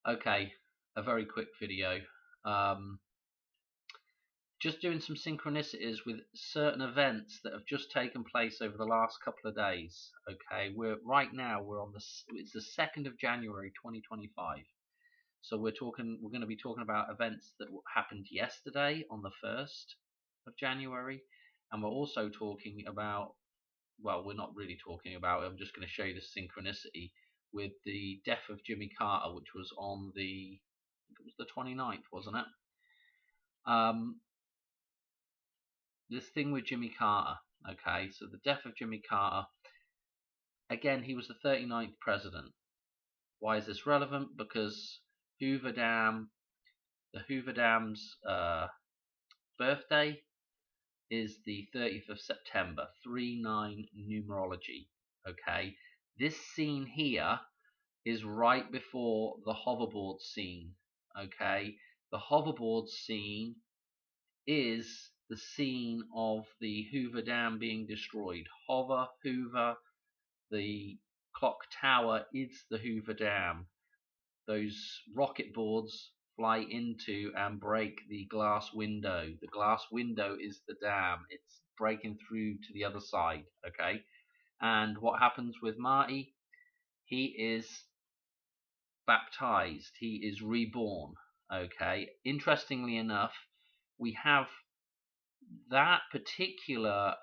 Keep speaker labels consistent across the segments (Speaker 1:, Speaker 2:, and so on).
Speaker 1: Okay, a very quick video. Um, just doing some synchronicities with certain events that have just taken place over the last couple of days. Okay, we're on it's the 2nd of January 2025. So we're going to be talking about events that happened yesterday on the 1st of January, and we're also talking about, well, we're not really talking about, I'm just going to show you the synchronicity with the death of Jimmy Carter, which was on it was the 29th, wasn't it? This thing with Jimmy Carter. Okay, so the death of Jimmy Carter. Again, he was the 39th president. Why is this relevant? Because Hoover Dam, the Hoover Dam's birthday is the 30th of September, 3-9 numerology. Okay, this scene here is right before the hoverboard scene. Okay, the hoverboard scene is the scene of the Hoover Dam being destroyed. Hoover, the clock tower is the Hoover Dam. Those rocket boards fly into and break the glass window. The glass window is the dam. It's breaking through to the other side. Okay, and what happens with Marty? He is baptized. He is reborn. Okay, interestingly enough, we have that particular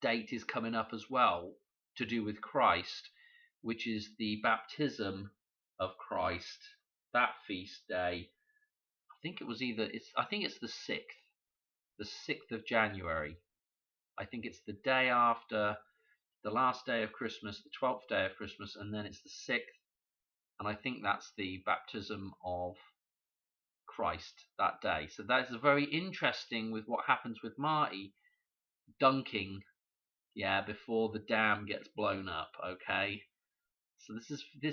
Speaker 1: date is coming up as well, to do with Christ, which is the baptism of Christ. That feast day, I think it's the 6th of January. I think it's the day after the last day of Christmas, the 12th day of Christmas, and then it's the 6th, and I think that's the baptism of Christ that day. So that's very interesting with what happens with Marty dunking, yeah, before the dam gets blown up. Okay, so this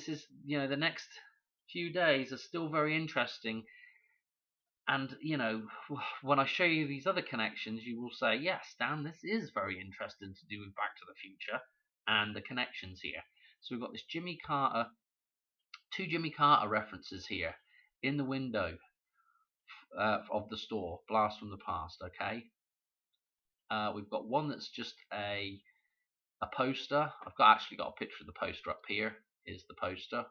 Speaker 1: is the next few days are still very interesting, and when I show you these other connections, you will say, yes, Dan, this is very interesting to do with Back to the Future and the connections here. So we've got this two Jimmy Carter references here in the window of the store, Blast from the Past. Okay, we've got one that's just a poster. Actually got a picture of the poster up here. Is the poster.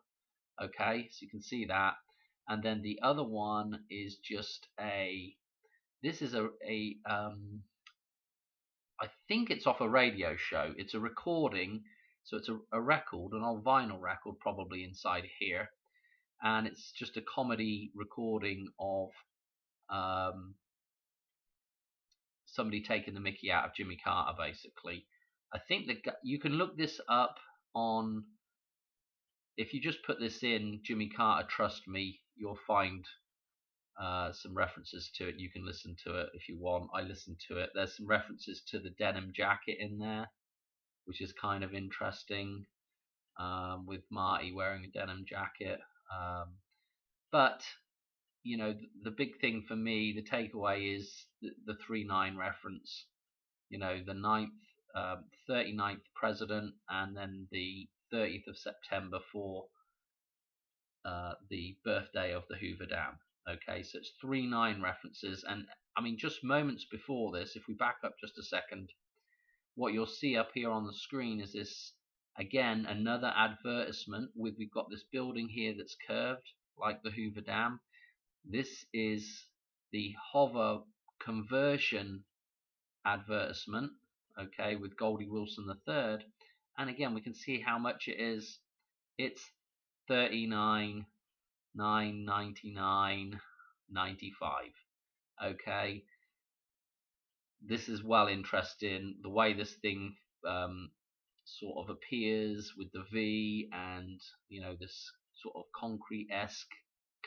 Speaker 1: Okay, so you can see that. And then the other one is just this is I think it's off a radio show. It's a recording, so it's a record, an old vinyl record probably inside here. And it's just a comedy recording of somebody taking the mickey out of Jimmy Carter, basically. I think that you can look this up on, if you just put this in, Jimmy Carter, trust me, you'll find some references to it. You can listen to it if you want. I listened to it. There's some references to the denim jacket in there, which is kind of interesting, with Marty wearing a denim jacket. But the big thing for me, the takeaway is the 3-9 reference. The 39th president, and then the 30th of September for the birthday of the Hoover Dam. Okay, so it's 3-9 references, and I mean, just moments before this, if we back up just a second, what you'll see up here on the screen is this, again, another advertisement we've got this building here that's curved like the Hoover Dam. This is the hover conversion advertisement, okay, with Goldie Wilson III, and again we can see how much it is. It's 39,999.95. Okay, this is well interesting, the way this thing sort of appears with the V, and this sort of concrete-esque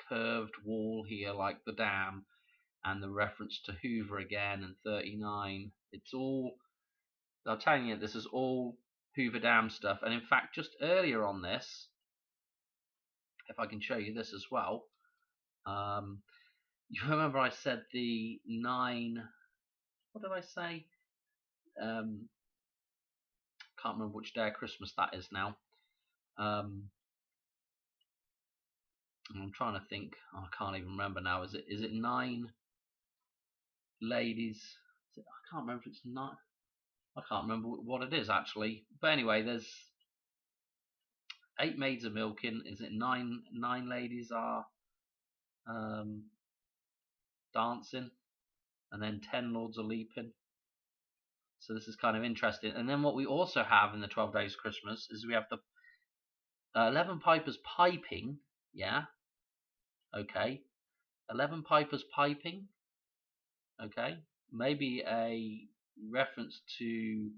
Speaker 1: curved wall here like the dam, and the reference to Hoover again, and 39. It's all, I'm telling you, this is all Hoover Dam stuff. And in fact, just earlier on this, if I can show you this as well, you remember I said the 9, what did I say? Can't remember which day of Christmas that is now. I'm trying to think. Oh, I can't even remember now. Is it 9 ladies? I can't remember if it's 9. I can't remember what it is actually. But anyway, there's 8 maids are milking. Is it 9 ladies are dancing, and then 10 lords are leaping. So this is kind of interesting. And then what we also have in the 12 Days of Christmas is we have the 11 pipers piping. Yeah. Okay. 11 pipers piping. Okay. Maybe a reference to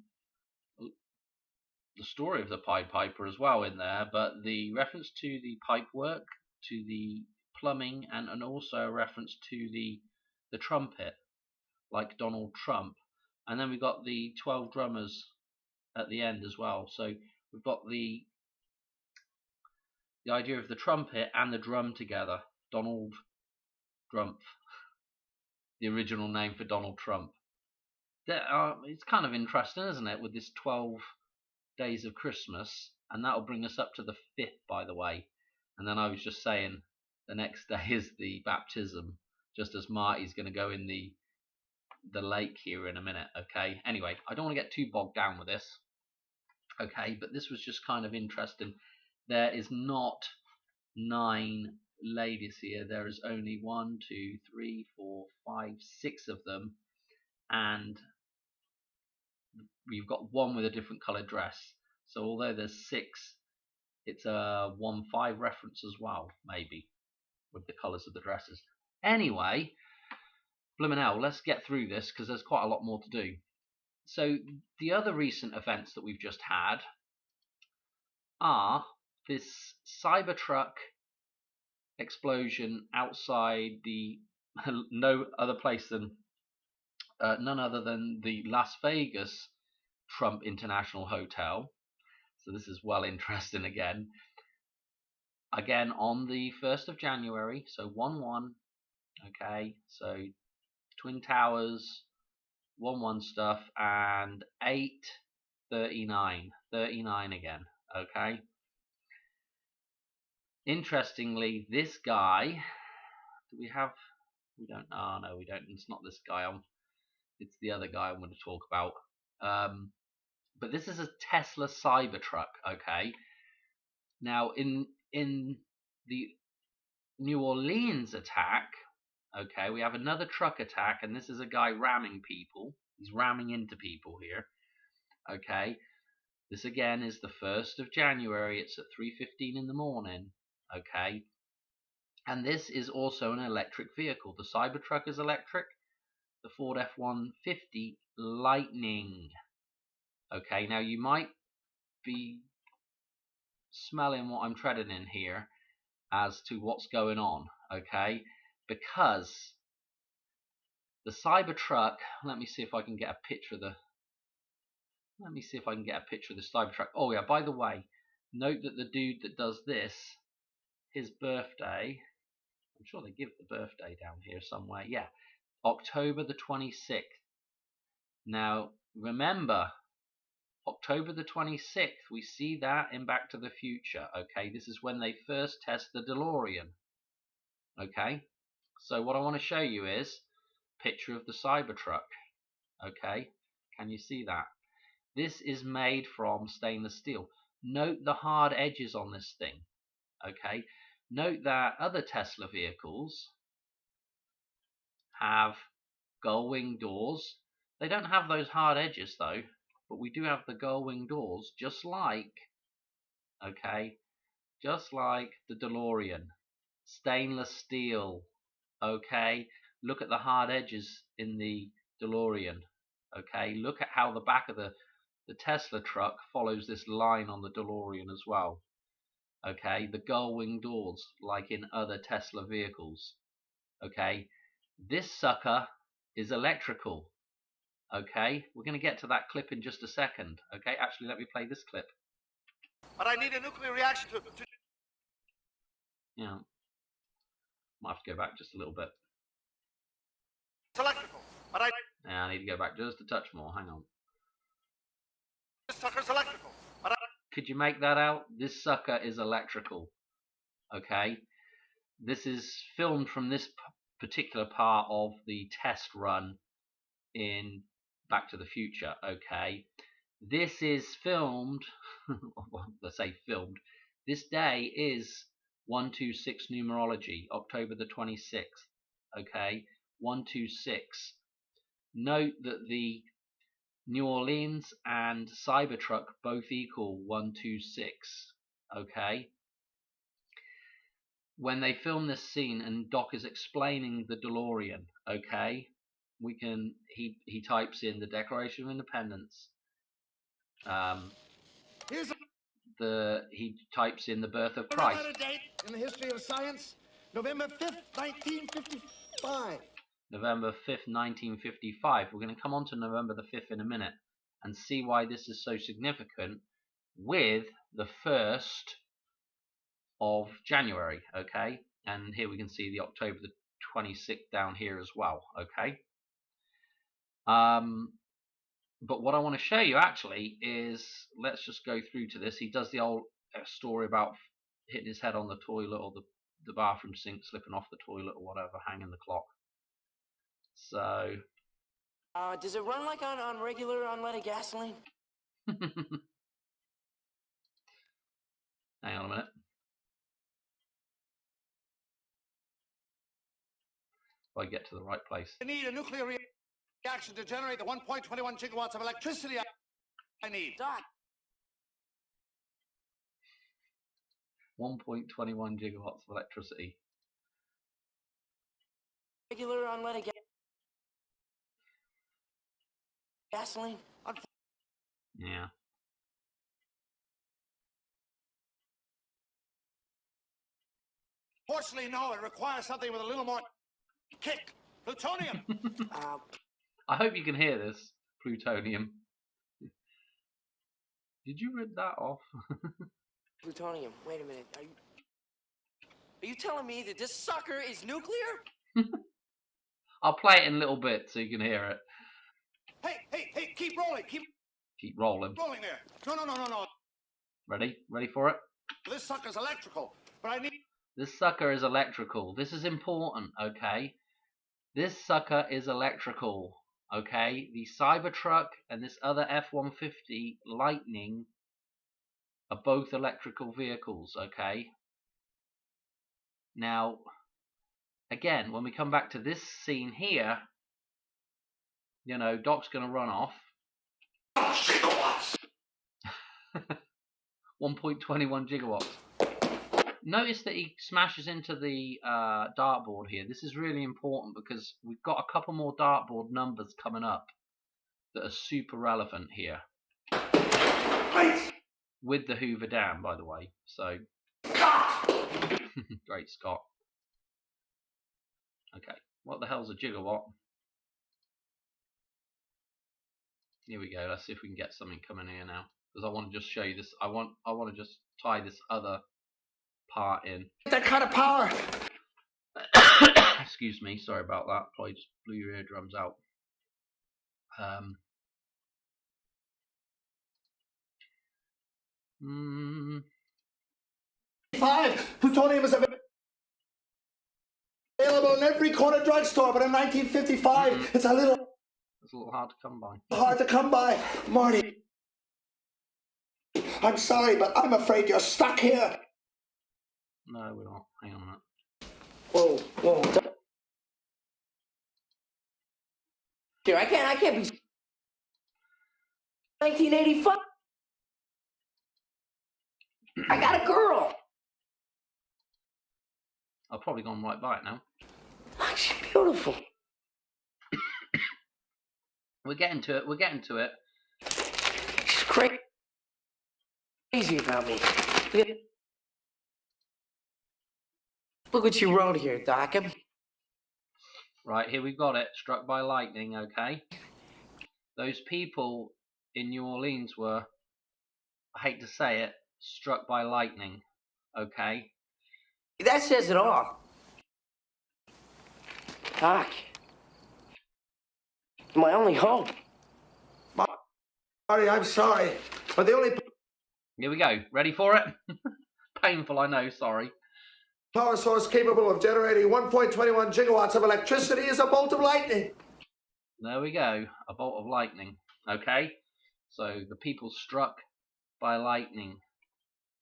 Speaker 1: the story of the Pied Piper as well in there, but the reference to the pipe work, to the plumbing, and also a reference to the trumpet, like Donald Trump. And then we've got the 12 drummers at the end as well. So we've got the idea of the trumpet and the drum together. Donald Trump, the original name for Donald Trump. It's kind of interesting, isn't it, with this 12 days of Christmas, and that'll bring us up to the 5th, by the way. And then I was just saying the next day is the baptism, just as Marty's going to go in the lake here in a minute. Okay, anyway, I don't want to get too bogged down with this. Okay, but this was just kind of interesting. There is not 9 ladies here. There is only 1, 2, 3, 4, 5, 6 of them, and we've got one with a different coloured dress. So although there's 6, it's a 1-5 reference as well, maybe, with the colours of the dresses. Anyway, blimmin' hell, let's get through this because there's quite a lot more to do. So the other recent events that we've just had are this Cybertruck explosion outside the none other than the Las Vegas Trump International Hotel. So this is well interesting again. Again on the 1st of January, so 1-1. Okay, so Twin Towers, 1-1 stuff, and 8-39 again. Okay. Interestingly, this guy, we don't. Oh no, we don't. It's not this guy. It's the other guy I'm going to talk about. But this is a Tesla Cybertruck. Okay. Now in the New Orleans attack, okay, we have another truck attack, and this is a guy ramming people. He's ramming into people here. Okay. This again is the 1st of January. It's at 3:15 in the morning. Okay. And this is also an electric vehicle. The Cybertruck is electric. The Ford F-150 Lightning. Okay, now you might be smelling what I'm treading in here as to what's going on. Okay, because the Cybertruck. Let me see if I can get a picture of the. Let me see if I can get a picture of the Cybertruck. Oh yeah, by the way, note that the dude that does this, his birthday. I'm sure they give the birthday down here somewhere. Yeah, October the 26th. Now, remember, October the 26th, we see that in Back to the Future. Okay, this is when they first test the DeLorean. Okay, so what I want to show you is a picture of the Cybertruck. Okay, can you see that? This is made from stainless steel. Note the hard edges on this thing. Okay, note that other Tesla vehicles have gull wing doors. They don't have those hard edges though, but we do have the gull wing doors, just like the DeLorean. Stainless steel. Okay, look at the hard edges in the DeLorean. Okay, look at how the back of the Tesla truck follows this line on the DeLorean as well. Okay, the gull wing doors, like in other Tesla vehicles. Okay, this sucker is electrical. Okay, we're going to get to that clip in just a second. Okay, actually, let me play this clip.
Speaker 2: But I need a nuclear reaction to...
Speaker 1: Yeah, might have to go back just a little bit.
Speaker 2: It's electrical. But
Speaker 1: Yeah, I need to go back just a touch more. Hang on.
Speaker 2: This sucker's electrical. But
Speaker 1: Could you make that out? This sucker is electrical. Okay, This is filmed from this particular part of the test run in Back to the Future. Okay, this is filmed. Let's say filmed. This day is 126 numerology, October the 26th. Okay, 126. Note that the New Orleans and Cybertruck both equal 126. Okay. When they film this scene and Doc is explaining the DeLorean, okay, he types in the Declaration of Independence. He types in the birth of Christ.
Speaker 2: Remember the date in the history of science? November 5th, 1955.
Speaker 1: November 5th, 1955. We're going to come on to November the 5th in a minute and see why this is so significant with the 1st of January, okay? And here we can see the October the 26th down here as well, okay? But what I want to show you actually is, let's just go through to this. He does the old story about hitting his head on the toilet or the bathroom sink, slipping off the toilet or whatever, hanging the clock. So
Speaker 3: does it run like on regular unleaded gasoline?
Speaker 1: hang on a minute. If I get to the right place.
Speaker 2: I need a nuclear reaction to generate the 1.21 gigawatts of electricity I need.
Speaker 3: Doc.
Speaker 1: 1.21 gigawatts of electricity.
Speaker 3: Regular unleaded gasoline?
Speaker 1: Yeah.
Speaker 2: Fortunately, no. It requires something with a little more kick. Plutonium.
Speaker 1: I hope you can hear this. Plutonium. Did you rip that off?
Speaker 3: Plutonium. Wait a minute. Are you telling me that this sucker is nuclear?
Speaker 1: I'll play it in little bits so you can hear it.
Speaker 2: Hey, keep rolling.
Speaker 1: Keep rolling.
Speaker 2: Rolling there. No.
Speaker 1: Ready? Ready for it?
Speaker 2: This sucker's electrical, but I need...
Speaker 1: This sucker is electrical. This is important, okay? This sucker is electrical, okay? The Cybertruck and this other F-150 Lightning are both electrical vehicles, okay? Now, again, when we come back to this scene here, you know, Doc's going to run off. 1.21 gigawatts. Notice that he smashes into the dartboard here. This is really important because we've got a couple more dartboard numbers coming up that are super relevant here. With the Hoover Dam, by the way. So, great Scott. Okay, what the hell's a gigawatt? Here we go. Let's see if we can get something coming here now, because I want to just show you this. I want to just tie this other part in.
Speaker 2: That kind of power.
Speaker 1: Excuse me, sorry about that. Probably just blew your eardrums out.
Speaker 2: Plutonium is available in every corner drugstore, but in 1955, it's a little
Speaker 1: hard to come by.
Speaker 2: Hard to come by, Marty. I'm sorry, but I'm afraid you're stuck here.
Speaker 1: No, we're not. Hang on a minute.
Speaker 3: Whoa. Here, I can't be 1985. I got a girl.
Speaker 1: I've probably gone right by it now.
Speaker 3: Oh, she's beautiful.
Speaker 1: We're getting to it.
Speaker 3: She's crazy about me. Look what you wrote here, Doc.
Speaker 1: Right, here we've got it. Struck by lightning, okay? Those people in New Orleans were, I hate to say it, struck by lightning, okay?
Speaker 3: That says it all. Doc. My only hope.
Speaker 2: Marty, I'm sorry, but the only...
Speaker 1: Here we go. Ready for it? Painful, I know, sorry.
Speaker 2: Power source capable of generating 1.21 gigawatts of electricity is a bolt of lightning.
Speaker 1: There we go, a bolt of lightning. Okay, so the people struck by lightning,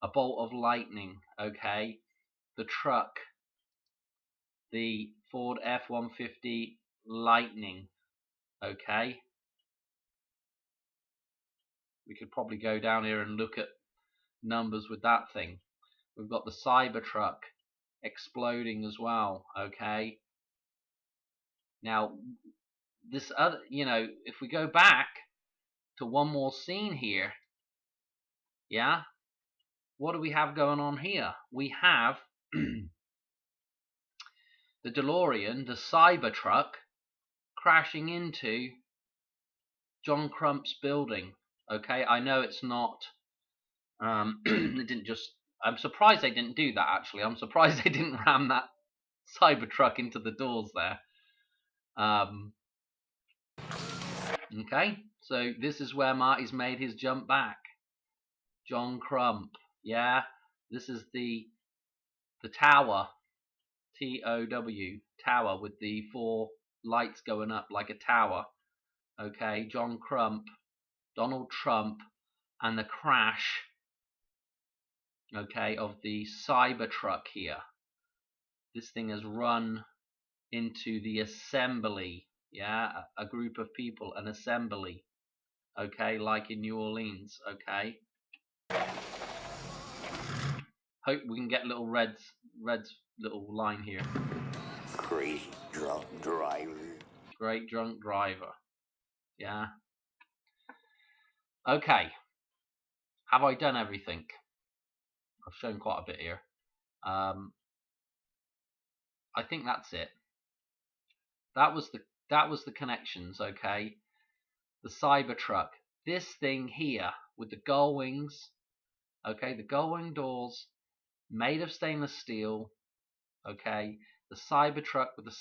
Speaker 1: a bolt of lightning. Okay, the truck, the Ford F-150 Lightning. Okay, we could probably go down here and look at numbers with that thing. We've got the Cybertruck exploding as well. Okay, now this other, if we go back to one more scene here, yeah, what do we have going on here? We have the DeLorean, the Cybertruck, crashing into John Crump's building. Okay, I know it's not. It didn't just. I'm surprised they didn't do that. Actually, I'm surprised they didn't ram that Cybertruck into the doors there. Okay, so this is where Marty's made his jump back. John Crump. Yeah, this is the tower. TOW, tower, with the 4 lights going up like a tower. Okay, John Crump, Donald Trump, and the crash, okay, of the Cybertruck here. This thing has run into the assembly, yeah, a group of people, an assembly, okay, like in New Orleans, okay. Hope we can get little Red's little line here.
Speaker 4: Crazy drunk driver.
Speaker 1: Great drunk driver. Yeah. Okay. Have I done everything? I've shown quite a bit here. I think that's it. That was the connections, okay? The Cybertruck. This thing here with the gull wings, okay, the gull wing doors made of stainless steel, okay? The Cybertruck with the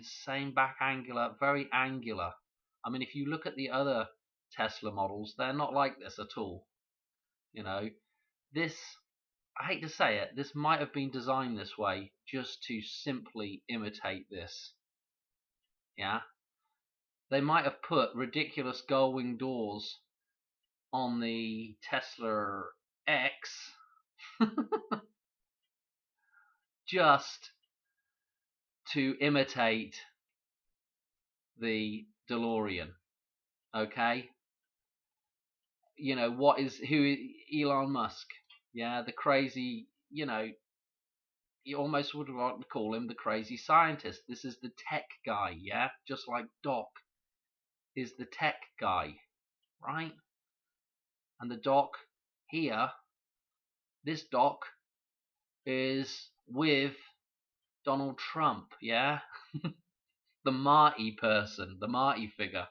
Speaker 1: same back angular, very angular. I mean, if you look at the other Tesla models, they're not like this at all. This, I hate to say it, this might have been designed this way just to simply imitate this. Yeah? They might have put ridiculous gull wing doors on the Tesla X just to imitate the DeLorean. Okay? Who Elon Musk? Yeah, the crazy, you almost would want to call him the crazy scientist. This is the tech guy, yeah? Just like Doc is the tech guy, right? And the Doc here, this Doc is with Donald Trump, yeah? The Marty person, the Marty figure,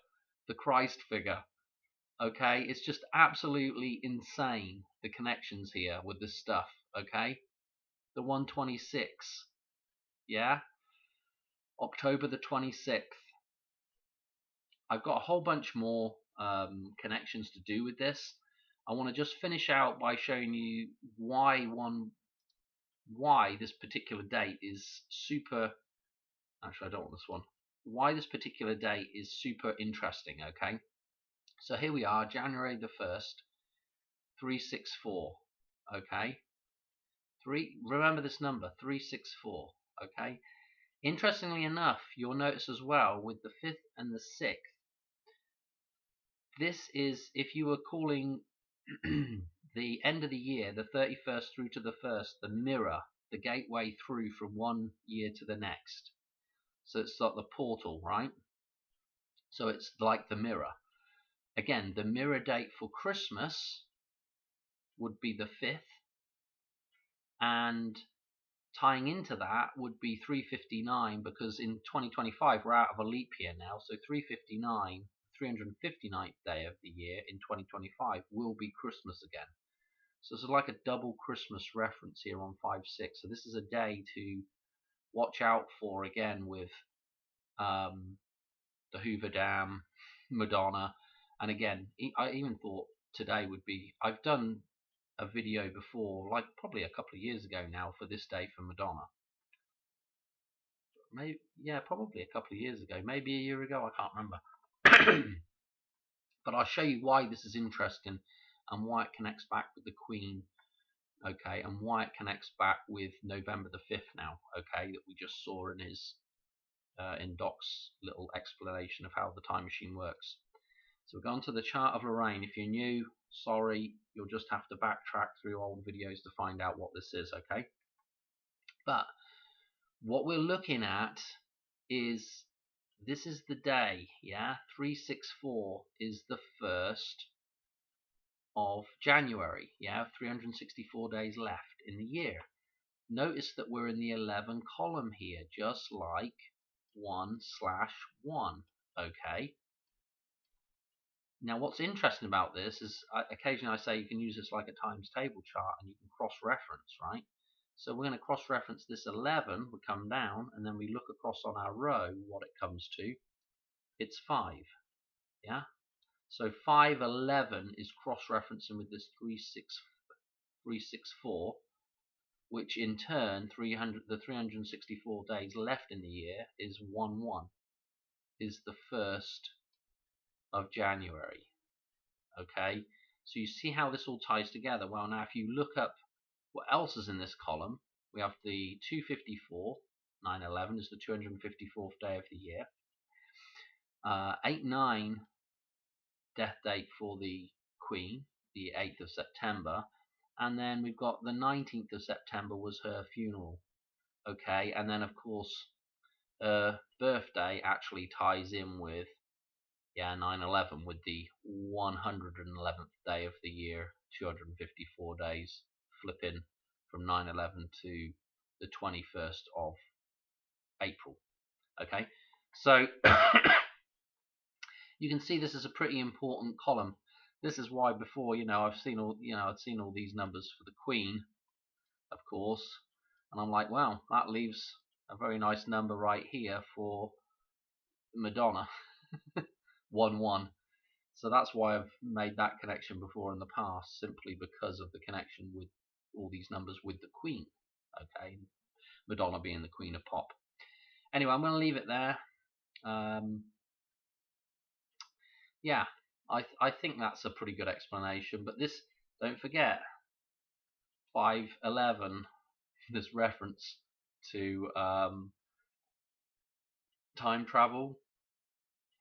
Speaker 1: the Christ figure. Okay, it's just absolutely insane, the connections here with this stuff, okay? The 126, yeah? October the 26th. I've got a whole bunch more connections to do with this. I want to just finish out by showing you why this particular date is super. Actually, I don't want this one. Why this particular date is super interesting. Okay, so here we are, January the 1st, 364. Okay, remember this number, 364. Okay. Interestingly enough, you'll notice as well with the 5th and the 6th. This is, if you were calling the end of the year, the 31st through to the 1st, the mirror, the gateway through from one year to the next. So it's like the portal, right? So it's like the mirror. Again, the mirror date for Christmas would be the 5th, and tying into that would be 359, because in 2025 we're out of a leap year now, so 359, 359th day of the year in 2025 will be Christmas again. So it's like a double Christmas reference here on 5-6. So this is a day to watch out for again with the Hoover Dam, Madonna, and again, I even thought today would be. I've done a video before, like probably a couple of years ago now, for this day for Madonna. Maybe, yeah, probably a couple of years ago, maybe a year ago, I can't remember. But I'll show you why this is interesting and why it connects back with the Queen, okay, and why it connects back with November the 5th now, okay, that we just saw in his in Doc's little explanation of how the time machine works. So we're going to the chart of Lorraine. If you're new, sorry, you'll just have to backtrack through old videos to find out what this is, okay? But what we're looking at is, this is the day, yeah? 364 is the 1st of January, yeah? 364 days left in the year. Notice that we're in the 11 column here, just like 1/1, okay? Now what's interesting about this is, occasionally I say you can use this like a times table chart and you can cross-reference, right? So we're going to cross-reference this 11, we come down, and then we look across on our row what it comes to. It's 5, yeah? So 511 is cross-referencing with this 364, which in turn, the 364 days left in the year is 1/1, is the 1st of January. Okay, so you see how this all ties together. Well, now if you look up what else is in this column, we have the 254, 9/11 is the 254th day of the year. 8/9, death date for the Queen, the 8th of September. And then we've got the 19th of September was her funeral. Okay, and then of course her birthday actually ties in with 9/11, with the 111th day of the year, 254 days, flipping from 9/11 to the 21st of April. Okay, so you can see this is a pretty important column. This is why before, I've seen all these numbers for the Queen, of course, and I'm like, wow, that leaves a very nice number right here for Madonna, 1/1. So that's why I've made that connection before in the past, simply because of the connection with all these numbers with the Queen. Okay, Madonna being the Queen of Pop. Anyway, I'm going to leave it there. Yeah, I think that's a pretty good explanation. But this, don't forget, 511, this reference to time travel.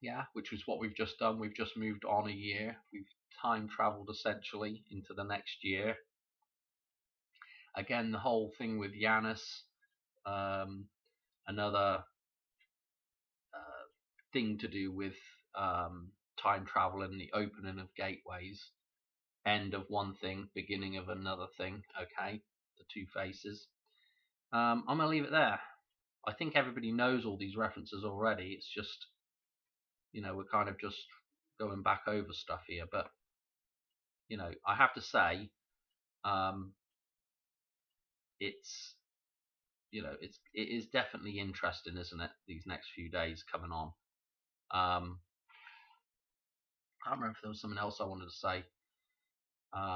Speaker 1: Yeah, which is what we've just done. We've just moved on a year. We've time traveled essentially into the next year. Again, the whole thing with Janus, another thing to do with time travel and the opening of gateways. End of one thing, beginning of another thing. Okay, the two faces. I'm going to leave it there. I think everybody knows all these references already. It's just, we're kind of just going back over stuff here. But, I have to say, it is definitely interesting, isn't it? These next few days coming on. I can't remember if there was something else I wanted to say.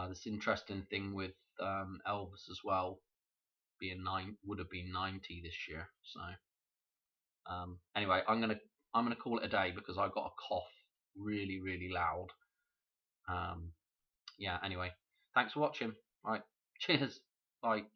Speaker 1: This interesting thing with Elvis as well, would have been 90 this year. So anyway, I'm gonna call it a day because I've got a cough really, really loud. Yeah. Anyway, thanks for watching. Right. Cheers. Bye.